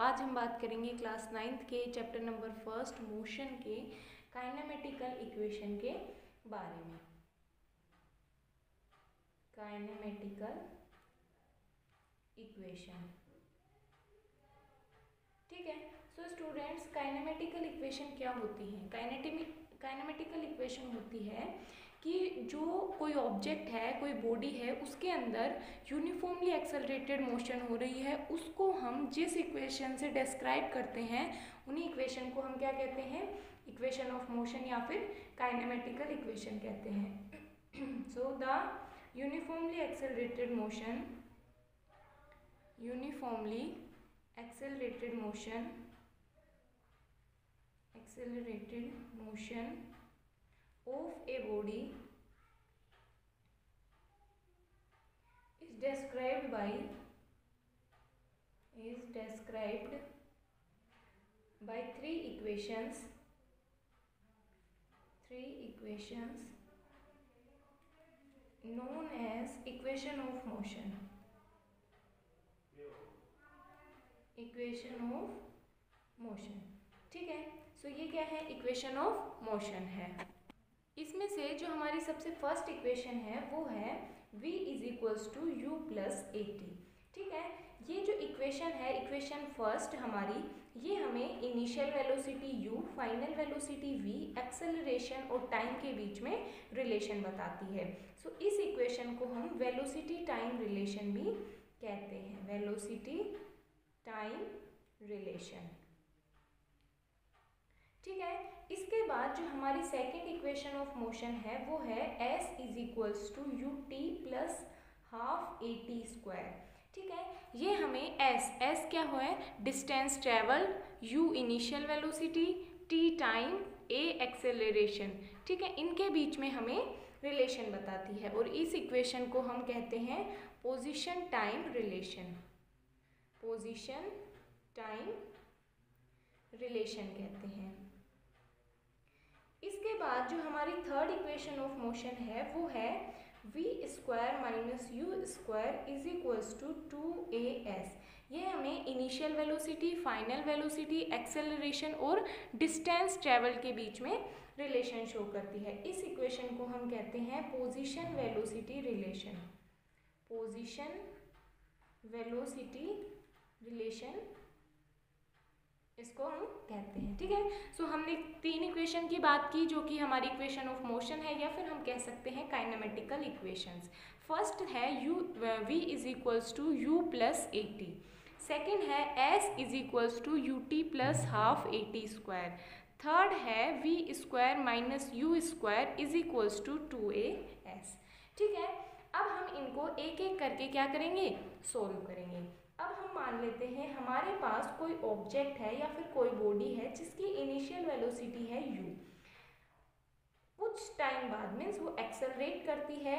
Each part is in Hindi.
आज हम बात करेंगे क्लास 9th के चैप्टर नंबर 1 मोशन के काइनेमेटिकल इक्वेशन के बारे में। काइनेमेटिकल इक्वेशन, ठीक है। सो स्टूडेंट्स, काइनेमेटिकल इक्वेशन क्या होती है? काइनेमेटिकल इक्वेशन होती है कि जो कोई ऑब्जेक्ट है, कोई बॉडी है, उसके अंदर यूनिफॉर्मली एक्सेलरेटेड मोशन हो रही है, उसको हम जिस इक्वेशन से डिस्क्राइब करते हैं उन्हीं इक्वेशन को हम क्या कहते हैं? इक्वेशन ऑफ मोशन या फिर काइनेमेटिकल इक्वेशन कहते हैं। So the uniformly accelerated motion, uniformly accelerated motion of a body is described by three equations known as equation of motion, ठीक है। सो ये क्या है? इक्वेशन ऑफ मोशन है। इसमें से जो हमारी सबसे फर्स्ट इक्वेशन है वो है v is equals to you plus A t, ठीक है। ये जो इक्वेशन है, इक्वेशन फर्स्ट हमारी, ये हमें initial velocity u, final velocity v, acceleration और टाइम के बीच में रिलेशन बताती है। सो इस इक्वेशन को हम वेलोसिटी टाइम रिलेशन भी कहते हैं, वेलोसिटी टाइम रिलेशन, ठीक है। इसके बाद जो हमारी सेकेंड इक्वेशन ऑफ मोशन है वो है s is equals to U T plus half A T square, ठीक है। ये हमें s क्या हुआ है? Distance travel, u initial velocity, t time, a acceleration, ठीक है। इनके बीच में हमें रिलेशन बताती है और इस इक्वेशन को हम कहते हैं position time relation, position time relation कहते हैं। इसके बाद जो हमारी थर्ड इक्वेशन ऑफ मोशन है वो है v square minus you square is equals to 2as। ये हमें initial velocity, final velocity, acceleration और डिस्टेंस ट्रेवल के बीच में रिलेशन शो करती है। इस इक्वेशन को हम कहते हैं position velocity relation, position velocity relation इसको हम कहते हैं, ठीक है। सो हमने तीन इक्वेशन की बात की जो कि हमारी इक्वेशन ऑफ मोशन है या फिर हम कह सकते हैं काइनेमेटिकल इक्वेशंस। फर्स्ट है v is equals to you plus A t, second है s is equals to U T plus half A T square, third है v square minus you square is equals to 2as, ठीक है। अब हम इनको एक एक करके क्या करेंगे? सोल्व करेंगे। अब हम मान लेते हैं हमारे पास कोई ऑब्जेक्ट है या फिर कोई बॉडी है जिसकी इनिशियल वेलोसिटी है u, कुछ टाइम बाद मीन्स वो एक्सेलरेट करती है,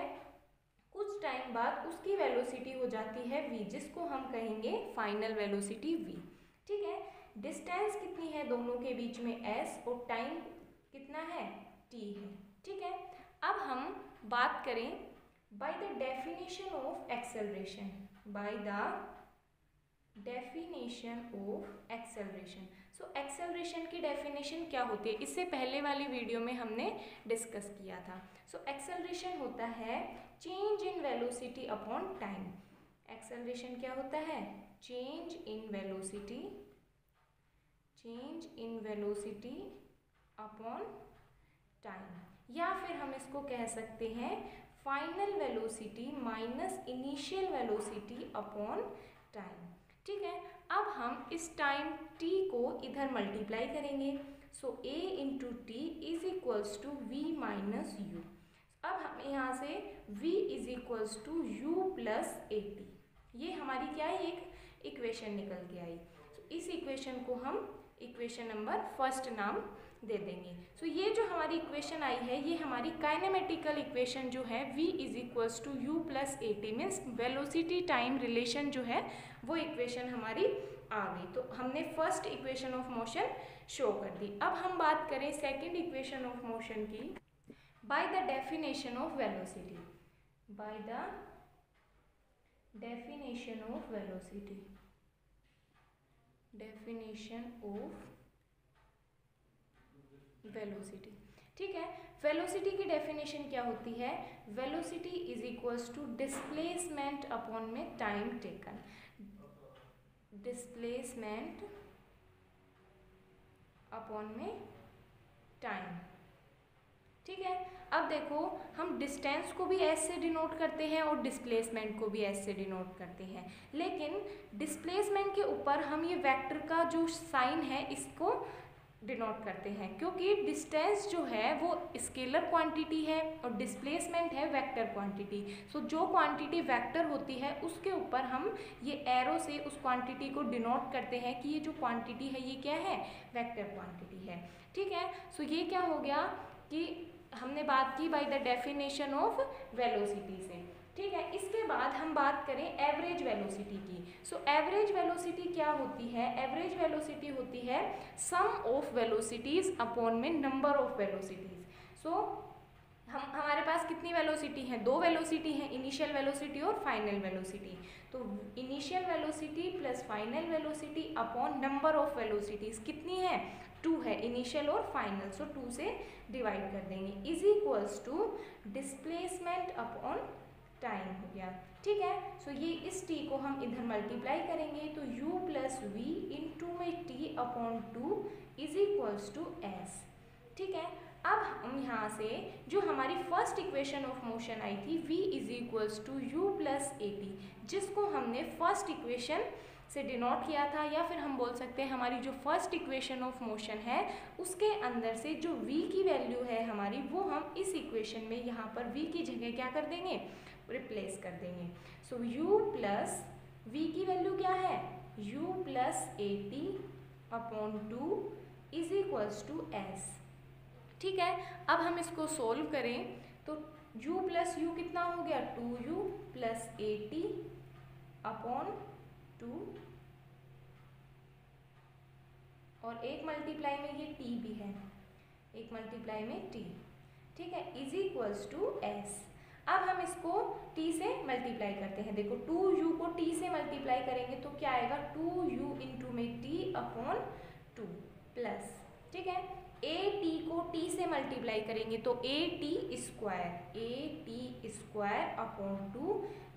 कुछ टाइम बाद उसकी वेलोसिटी हो जाती है v, जिसको हम कहेंगे फाइनल वेलोसिटी v, ठीक है। डिस्टेंस कितनी है दोनों के बीच में? s, और टाइम कितना है? t है, ठीक है। अब हम बात करें bye the definition of acceleration, by the definition of acceleration. So acceleration की डेफिनेशन क्या होती है? इससे पहले वाली वीडियो में हमने डिस्कस किया था। सो एक्सेलरेशन होता है change in velocity upon time. Acceleration क्या होता है? Change in velocity, change in velocity upon time, या फिर हम इसको कह सकते हैं final velocity minus initial velocity upon time, ठीक है। अब हम इस टाइम t को इधर मल्टीप्लाई करेंगे। So a into t is equals to v minus u. अब हम यहाँ से v is equals to you plus A t, ये हमारी क्या है? एक इक्वेशन निकल के आई। so, इस इक्वेशन को हम इक्वेशन नंबर फर्स्ट नाम दे देंगे। सो ये जो हमारी इक्वेशन आई है ये हमारी काइनेमेटिकल इक्वेशन जो है v is equals to you plus A t, means velocity time relation जो है वो इक्वेशन हमारी आ गई। तो हमने first equation of motion show कर दी। अब हम बात करें सेकेंड इक्वेशन ऑफ मोशन की, by the definition of velocity, by the definition of velocity. Definition of velocity. ठीक है, वेलोसिटी की डेफिनेशन क्या होती है? Velocity is equals to displacement upon में टाइम टेकन। डिस्प्लेसमेंट अपॉन में टाइम। ठीक है, अब देखो हम डिस्टेंस को भी एस से डिनोट करते हैं और डिस्प्लेसमेंट को भी एस से डिनोट करते हैं, लेकिन डिस्प्लेसमेंट के ऊपर हम ये वेक्टर का जो साइन है इसको डिनोट करते हैं, क्योंकि डिस्टेंस जो है वो स्केलर क्वांटिटी है और डिस्प्लेसमेंट है वेक्टर क्वांटिटी। सो जो क्वांटिटी वेक्टर होती है उसके ऊपर हम ये एरो से उस क्वांटिटी को डिनोट करते हैं कि ये जो क्वांटिटी है ये क्या है? वेक्टर क्वांटिटी है। ठीक है, सो ये क्या हो गया कि हमने बात की by the definition of velocity से। ठीक है, इसके बाद हम बात करें एवरेज वेलोसिटी की। सो एवरेज वेलोसिटी क्या होती है? एवरेज वेलोसिटी होती है सम ऑफ वेलोसिटीज अपॉन में नंबर ऑफ वेलोसिटीज। सो हमारे पास कितनी वेलोसिटी है? दो वेलोसिटी है, इनिशियल वेलोसिटी और फाइनल वेलोसिटी। तो initial velocity plus final velocity upon number of velocities कितनी है? 2 है, इनिशियल और फाइनल। सो 2 से डिवाइड कर देंगे, is equals to displacement upon time हो गया। ठीक है, सो ये इस t को हम इधर मल्टीप्लाई करेंगे तो u प्लस वी इंटू में t upon 2 is equals to s। ठीक है, अब हम यहाँ से जो हमारी फर्स्ट इक्वेशन ऑफ मोशन आई थी v is equals to you plus A t, जिसको हमने फर्स्ट इक्वेशन से डिनोट किया था, या फिर हम बोल सकते हैं हमारी जो फर्स्ट इक्वेशन ऑफ मोशन है उसके अंदर से जो v की वैल्यू है हमारी, वो हम इस इक्वेशन में यहाँ पर v की जगह क्या कर देंगे? रिप्लेस कर देंगे। सो u प्लस v की वैल्यू क्या है? u plus A t upon 2 is equals to s। ठीक है, अब हम इसको सोल्व करें तो u प्लस यू कितना हो गया? 2u प्लस ए टी अपॉन 2, और एक मल्टीप्लाई में ये t भी है, एक मल्टीप्लाई में t। ठीक है, इज इक्वल्स टू s। अब हम इसको t से मल्टीप्लाई करते हैं। देखो 2u को t से मल्टीप्लाई करेंगे तो क्या आएगा? 2u इंटू में t अपॉन 2 प्लस, ठीक है, a t को t से मल्टीप्लाई करेंगे तो a t square upon 2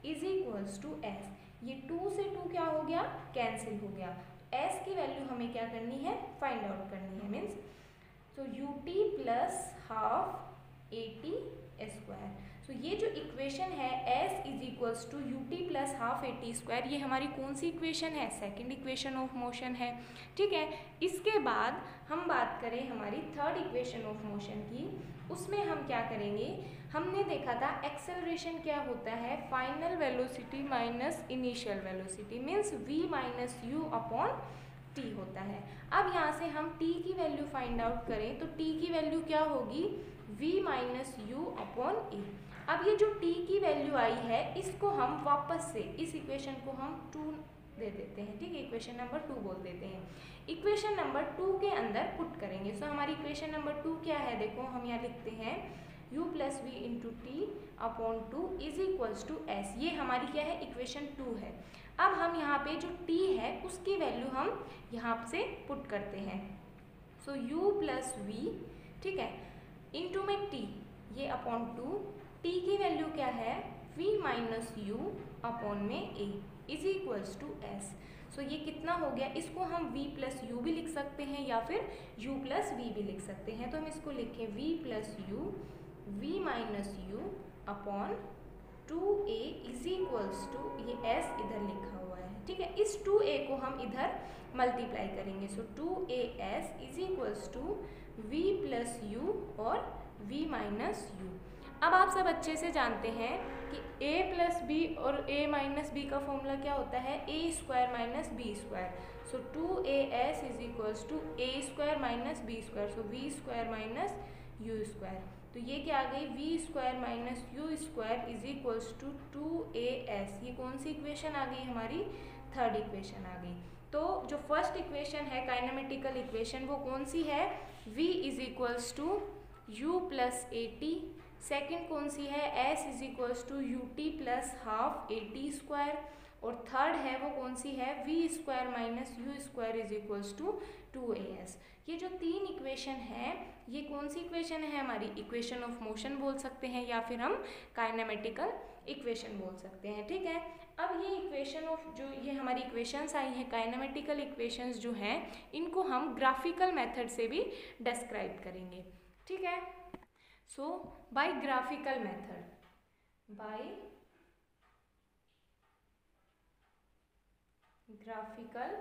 is equals to s। ये 2 से 2 क्या हो गया? कैंसिल हो गया। s की वैल्यू हमें क्या करनी है? फाइंड आउट करनी है। Means so ut plus half A T square. So ये जो इक्वेशन है s is equals to U T plus half A T square, ये हमारी कौन सी इक्वेशन है? सेकेंड इक्वेशन ऑफ मोशन है। ठीक है, इसके बाद हम बात करें हमारी थर्ड इक्वेशन ऑफ मोशन की, उसमें हम क्या करेंगे? हमने देखा था एक्सेलरेशन क्या होता है? Final velocity minus initial velocity, means v minus you upon t होता है। अब यहाँ से हम t की वैल्यू फाइंड आउट करें तो t की वैल्यू क्या होगी? v माइनस यू अपॉन ए। अब ये जो t की वैल्यू आई है इसको हम वापस से इस इक्वेशन को हम 2 दे देते हैं। ठीक है, इक्वेशन नंबर 2 बोल देते हैं। इक्वेशन नंबर 2 के अंदर पुट करेंगे। सो हमारी इक्वेशन नंबर 2 क्या है? देखो हम यहाँ लिखते हैं u plus v into t upon 2 is equals to s। ये हमारी क्या है? इक्वेशन 2 है। अब हम यहाँ पे जो t है उसकी वैल्यू हम यहाँ से पुट करते हैं। सो u प्लस वी, ठीक है, इंटू में t, ये अपॉन 2, t की वैल्यू क्या है? v माइनस यू अपॉन में a is equals to s। So ये कितना हो गया? इसको हम v प्लस यू भी लिख सकते हैं या फिर u प्लस v भी लिख सकते हैं। तो हम इसको लिखें v plus u, v minus you upon 2a is equals to, ये s इधर लिखा हुआ है। ठीक है, इस 2a को हम इधर मल्टीप्लाई करेंगे। So 2as is equals to v plus u और v माइनस यू। अब आप सब अच्छे से जानते हैं कि a प्लस बी और a माइनस बी का फॉर्मूला क्या होता है? a square minus B square. So 2as is equals to a square minus B square. So v square minus you square. तो ये क्या आ गई? v square minus you square is equals to 2as। ये कौन सी इक्वेशन आ गई? हमारी थर्ड इक्वेशन आ गई। तो जो फर्स्ट इक्वेशन है काइनेमेटिकल इक्वेशन, वो कौन सी है? v is equals to u plus A t. Second कौन सी है? s is equals to U T plus half A T square. और थर्ड है वो कौन सी है, v square minus you square is equals to 2as। ये जो तीन इक्वेशन है ये कौन सी इक्वेशन है हमारी, इक्वेशन ऑफ मोशन बोल सकते हैं या फिर हम काइनेमेटिकल इक्वेशन बोल सकते हैं। ठीक है, अब ये इक्वेशन ऑफ जो ये हमारी इक्वेशंस आई हैं काइनेमेटिकल इक्वेशंस जो हैं इनको हम ग्राफिकल मेथड से भी डिस्क्राइब करेंगे। ठीक है, so by graphical method, by graphical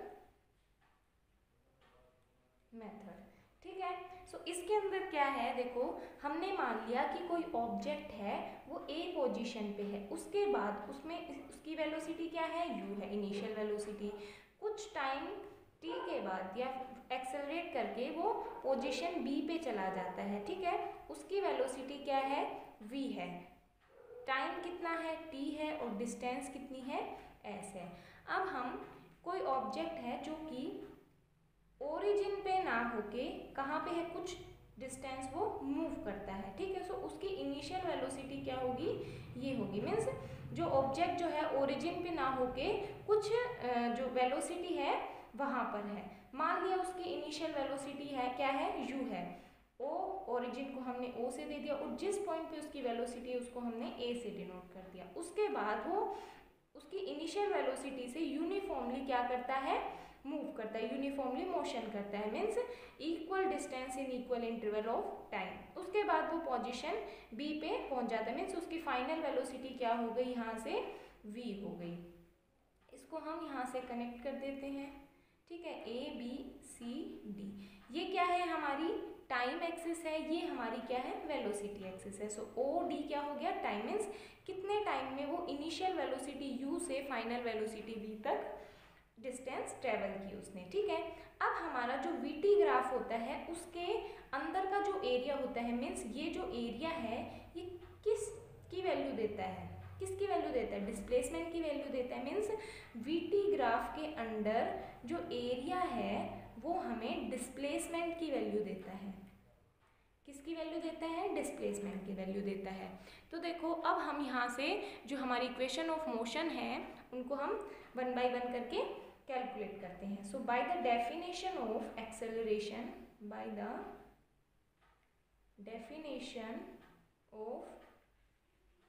method. ठीक है, सो इसके अंदर क्या है, देखो हमने मान लिया कि कोई ऑब्जेक्ट है वो ए पोजीशन पे है, उसके बाद उसमें उसकी वेलोसिटी क्या है, यू है, इनिशियल वेलोसिटी। कुछ टाइम टी के बाद या एक्सेलरेट करके वो पोजीशन बी पे चला जाता है। ठीक है, उसकी वेलोसिटी क्या है, वी है, टाइम कितना है, टी है, और डिस्टेंस कितनी है, एस है। अब हम कोई ऑब्जेक्ट है जो कि ओरिजिन पे ना होके कहाँ पे है, कुछ डिस्टेंस वो मूव करता है। ठीक है, सो उसकी इनिशियल वेलोसिटी क्या होगी, ये होगी, मीन्स जो ऑब्जेक्ट जो है ओरिजिन पे ना होके कुछ जो वेलोसिटी है वहाँ पर है। मान लिया उसकी इनिशियल वेलोसिटी है क्या है, यू है, ओ ओरिजिन को हमने ओ से दे दिया और जिस पॉइंट पे उसकी वेलोसिटी है उसको हमने ए से डिनोट कर दिया। उसके बाद वो उसकी इनिशियल वेलोसिटी से यूनिफॉर्मली क्या करता है, मूव करता है, यूनिफॉर्मली मोशन करता है, means equal distance in equal interval of time. उसके बाद वो पोजीशन बी पे पहुंच जाता है, मीन्स उसकी फाइनल वेलोसिटी क्या हो गई, यहाँ से वी हो गई। इसको हम यहाँ से कनेक्ट कर देते हैं। ठीक है, ए बी सी डी, ये क्या है हमारी टाइम एक्सिस है, ये हमारी क्या है वेलोसिटी एक्सिस है। सो ओ डी क्या हो गया, टाइम, मीन्स कितने टाइम में वो इनिशियल वेलोसिटी यू से फाइनल वेलोसिटी वी तक डिस्टेंस ट्रेवल की उसने। ठीक है, अब हमारा जो वीटी ग्राफ होता है उसके अंदर का जो एरिया होता है, मीन्स ये जो एरिया है ये किसकी वैल्यू देता है, किसकी वैल्यू देता है, डिस्प्लेसमेंट की वैल्यू देता है। मीन्स वीटी ग्राफ के अंदर जो एरिया है वो हमें डिस्प्लेसमेंट की वैल्यू देता है। किसकी वैल्यू देता है, डिस्प्लेसमेंट की वैल्यू देता है। तो देखो अब हम यहाँ से जो हमारी इक्वेशन ऑफ मोशन है उनको हम वन बाय वन करके कैलकुलेट करते हैं। So by the definition of acceleration, by the definition of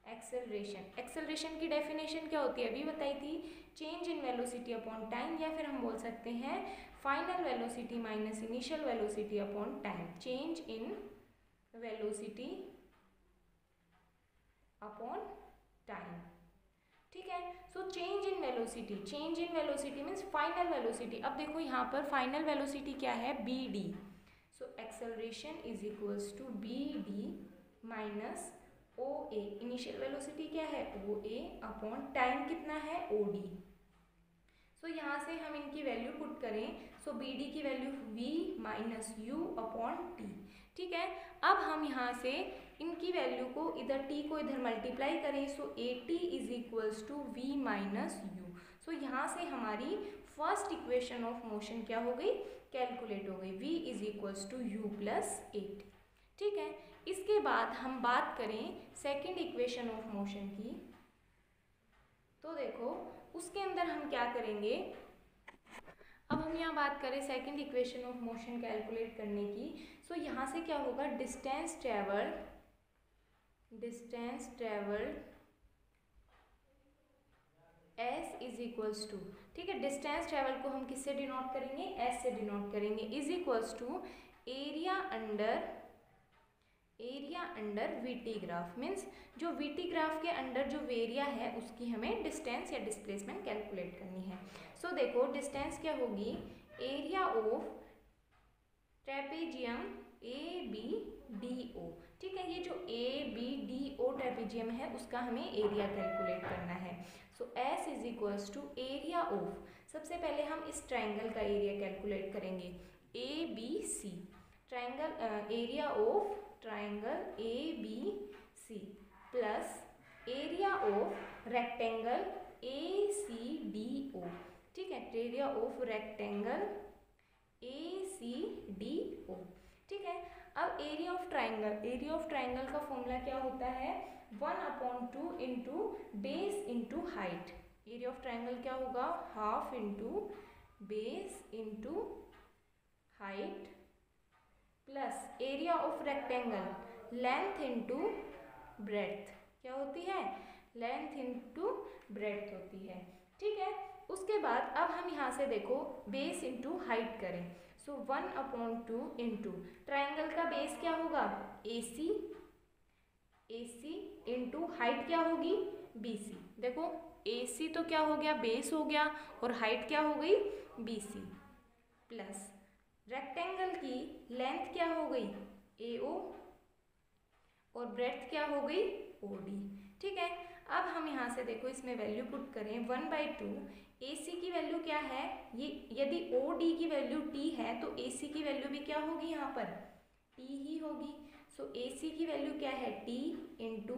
acceleration, acceleration की डेफिनेशन क्या होती है अभी बताई थी, change in velocity upon time, या फिर हम बोल सकते हैं final velocity minus initial velocity upon time, change in velocity upon time. ठीक है, so change in velocity, change in velocity means final velocity. अब देखो यहाँ पर फाइनल वेलोसिटी क्या है, B D. So acceleration is equals to B D minus O A, initial velocity क्या है ओ ए, अपॉन टाइम कितना है ओ डी। सो यहाँ से हम इनकी वैल्यू पुट करें, सो बी डी की value v minus you upon T. ठीक है, अब हम यहाँ से इनकी वैल्यू को इधर t को इधर मल्टीप्लाई करें, so A T is equals to V minus U. So यहाँ से हमारी फर्स्ट इक्वेशन ऑफ मोशन क्या हो गई, कैलकुलेट हो गई, v is equals to you plus A t. ठीक है, इसके बाद हम बात करें सेकेंड इक्वेशन ऑफ मोशन की, तो देखो उसके अंदर हम क्या करेंगे, अब हम यहाँ बात करें second equation of motion calculate करने की। सो यहाँ से क्या होगा, distance travelled s is equals to, ठीक है, डिस्टेंस ट्रेवल को हम किससे डिनोट करेंगे, एस से डिनोट करेंगे, is equals to area under VT graph. Means जो वीटी ग्राफ के अंडर जो एरिया है उसकी हमें डिस्टेंस या डिस्प्लेसमेंट कैलकुलेट करनी है। सो देखो डिस्टेंस क्या होगी, area of trapezium A B D O. ठीक है, ये जो A B D O trapezium है उसका हमें एरिया कैलकुलेट करना है। So S is equals to area of, सबसे पहले हम इस ट्राइंगल का एरिया कैलकुलेट करेंगे, A B C, triangle area of triangle A B C plus area of rectangle A C D O. ठीक है, area of rectangle A C D O. ठीक है, अब एरिया ऑफ ट्राइंगल का फॉर्मूला क्या होता है, 1/2 into base into height. Area of triangle क्या होगा, half into base into height plus area of rectangle length into breadth. क्या होती है, लेंथ इंटू ब्रेड्थ होती है। ठीक है, उसके बाद अब हम यहाँ से देखो बेस इंटू हाइट करें, सो 1/2 इंटू ट्राइंगल का बेस क्या होगा, AC इंटू हाइट क्या होगी, BC। देखो AC तो क्या हो गया, बेस हो गया, और हाइट क्या हो गई, BC, प्लस रेक्टेंगल की लेंथ क्या हो गई, AO, और ब्रेड्थ क्या हो गई, OD। ठीक है, अब हम यहाँ से देखो इसमें वैल्यू पुट करें, 1/2 AC की वैल्यू क्या है, ये यदि OD की वैल्यू T है तो AC की वैल्यू भी क्या होगी, यहाँ पर T ही होगी। सो AC की वैल्यू क्या है, T इंटू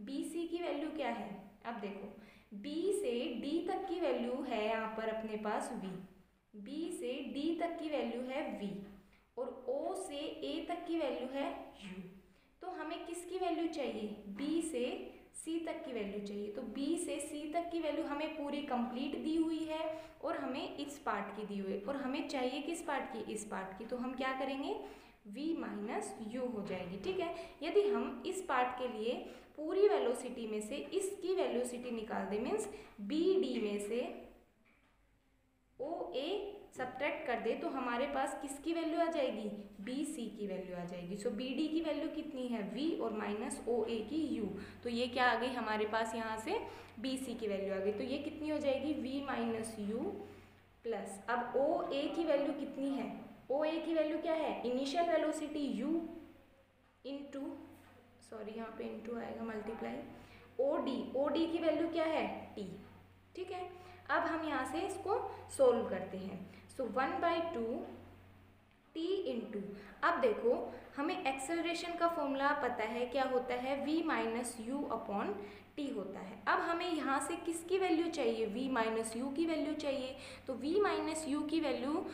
BC की वैल्यू क्या है। अब देखो B से D तक की वैल्यू है यहाँ पर अपने पास V, B से D तक की वैल्यू है V, और O से A तक की वैल्यू है U। तो हमें किसकी वैल्यू चाहिए, B से C तक की वैल्यू चाहिए। तो B से C तक की वैल्यू हमें पूरी कंप्लीट दी हुई है, और हमें इस पार्ट की दी हुई है, और हमें चाहिए किस पार्ट की, इस पार्ट की। तो हम क्या करेंगे, V माइनस U हो जाएगी। ठीक है, यदि हम इस पार्ट के लिए पूरी वेलोसिटी में से इसकी वेलोसिटी निकाल दें, मीन्स BD में से OA सब्ट्रैक्ट कर दे, तो हमारे पास किसकी वैल्यू आ जाएगी, BC की वैल्यू आ जाएगी। सो BD की वैल्यू कितनी है, V, और माइनस OA की U। तो ये क्या आ गई हमारे पास, यहाँ से BC की वैल्यू आ गई। तो ये कितनी हो जाएगी, V माइनस U प्लस, अब OA की वैल्यू कितनी है, OA की वैल्यू क्या है, initial velocity U into, sorry यहाँ पे इंटू आएगा, मल्टीप्लाई OD की वैल्यू क्या है, T। ठीक है, अब हम यहाँ से इसको सोल्व करते हैं। सो 1/2 T इंटू, अब देखो हमें एक्सेलरेशन का फॉर्मूला पता है, क्या होता है, V minus U upon T होता है। अब हमें यहाँ से किसकी वैल्यू चाहिए, V माइनस U की वैल्यू चाहिए। तो V माइनस U की वैल्यू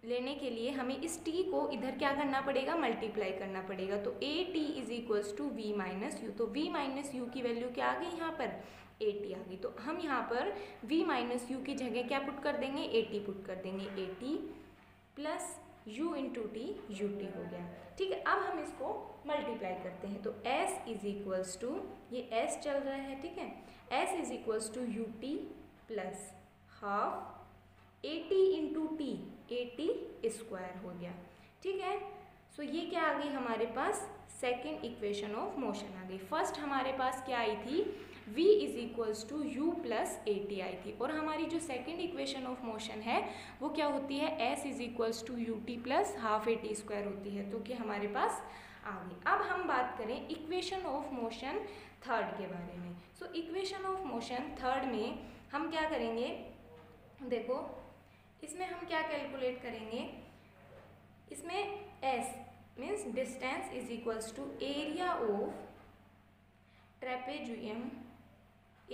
लेने के लिए हमें इस T को इधर क्या करना पड़ेगा, मल्टीप्लाई करना पड़ेगा। तो AT is equals to V minus U। तो V माइनस U की वैल्यू क्या आ गई यहाँ पर, AT आ गई। तो हम यहाँ पर V माइनस U की जगह क्या पुट कर देंगे, AT पुट कर देंगे, AT plus U into T, UT हो गया। ठीक है, अब हम इसको मल्टीप्लाई करते हैं। तो S इज इक्वल्स टू, ये S चल रहा है, ठीक है, S is equals to UT plus half AT into T, AT square हो गया। ठीक है, सो ये क्या आ गई हमारे पास, सेकेंड इक्वेशन ऑफ मोशन आ गई। फर्स्ट हमारे पास क्या आई थी, V is equals to U plus AT आई थी, और हमारी जो सेकेंड इक्वेशन ऑफ मोशन है वो क्या होती है, S is equals to UT plus half AT square होती है। तो कि हमारे पास आ गई। अब हम बात करें इक्वेशन ऑफ मोशन थर्ड के बारे में। So equation of motion third में हम क्या करेंगे, देखो इसमें हम क्या कैलकुलेट करेंगे, इसमें S means distance is equals to area of trapezium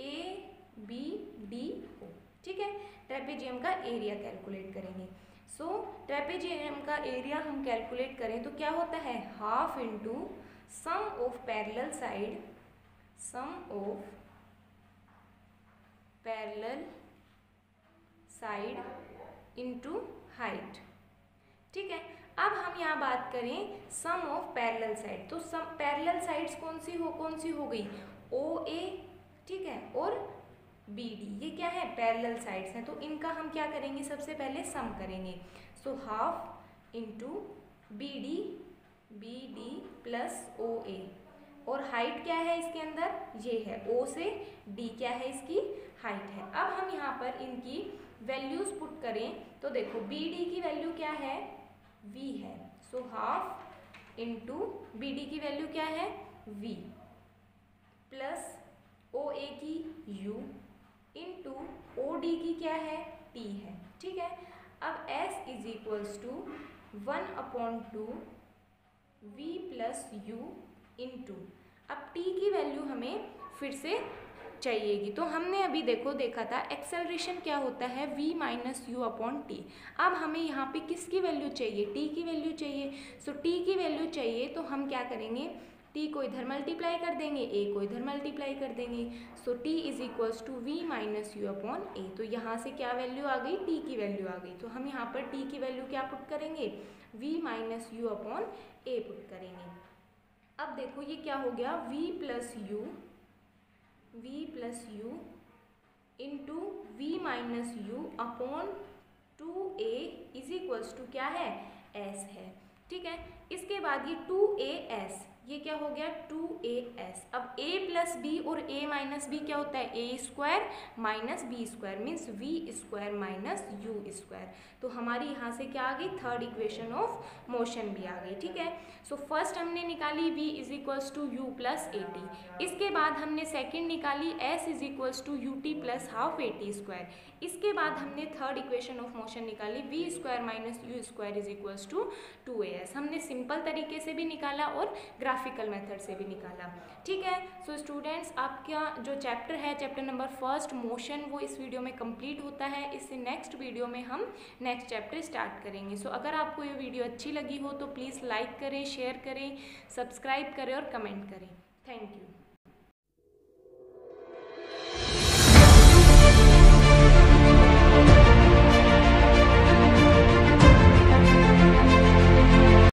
ABDO। ठीक है, ट्रेपेजियम का एरिया कैलकुलेट करेंगे। सो ट्रेपेजियम का एरिया हम कैलकुलेट करें तो क्या होता है, half into sum of parallel side, sum of parallel side into height. ठीक है, अब हम यहाँ बात करें सम ऑफ पैरेलल साइड, तो सम पैरेलल साइड्स कौन सी हो गई, OA, ठीक है, और BD, ये क्या है, पैरेलल साइड्स हैं। तो इनका हम क्या करेंगे, सबसे पहले सम करेंगे। So half into BD plus OA, और हाइट क्या है इसके अंदर, ये है O से D, क्या है इसकी हाइट है। अब हम यहाँ पर इनकी वैल्यूज पुट करें तो देखो BD की वैल्यू क्या है, V है। सो हाफ इंटू BD की वैल्यू क्या है, V प्लस OA की U इंटू OD की क्या है, T है। ठीक है, अब S is equals to 1/2 V plus U into, अब T की वैल्यू हमें फिर से चाहिएगी। तो हमने अभी देखा था एक्सेलरेशन क्या होता है, V minus U upon T। अब हमें यहाँ पे किसकी वैल्यू चाहिए, T की वैल्यू चाहिए। सो T की वैल्यू चाहिए तो हम क्या करेंगे, टी को इधर मल्टीप्लाई कर देंगे, ए को इधर मल्टीप्लाई कर देंगे। So T is equals to V minus you upon A. तो यहाँ से क्या वैल्यू आ गई, टी की वैल्यू आ गई। तो हम यहाँ पर टी की वैल्यू क्या पुट करेंगे, V minus you upon A put करेंगे। अब देखो ये क्या हो गया, v plus U into V minus you upon 2a is equals to क्या है, s है। ठीक है, इसके बाद ये 2as, ये क्या हो गया 2as। अब a प्लस बी और a माइनस बी क्या होता है, a square minus B square means v square minus u square. तो हमारी यहाँ से क्या आ गई, थर्ड इक्वेशन ऑफ मोशन भी आ गई। ठीक है, सो फर्स्ट हमने निकाली v is equals to you plus A T. इसके बाद हमने सेकेंड निकाली s is equals to U T plus half A T square. इसके बाद हमने थर्ड इक्वेशन ऑफ मोशन निकाली v square minus you square is equals to 2as। हमने सिंपल तरीके से भी निकाला और ग्राफिकल मेथड से भी निकाला। ठीक है, सो स्टूडेंट्स आपका जो चैप्टर है, चैप्टर नंबर फर्स्ट मोशन, वो इस वीडियो में कंप्लीट होता है। इससे नेक्स्ट वीडियो में हम नेक्स्ट चैप्टर स्टार्ट करेंगे। सो अगर आपको ये वीडियो अच्छी लगी हो तो प्लीज़ लाइक करें, शेयर करें, सब्सक्राइब करें और कमेंट करें। Thank you.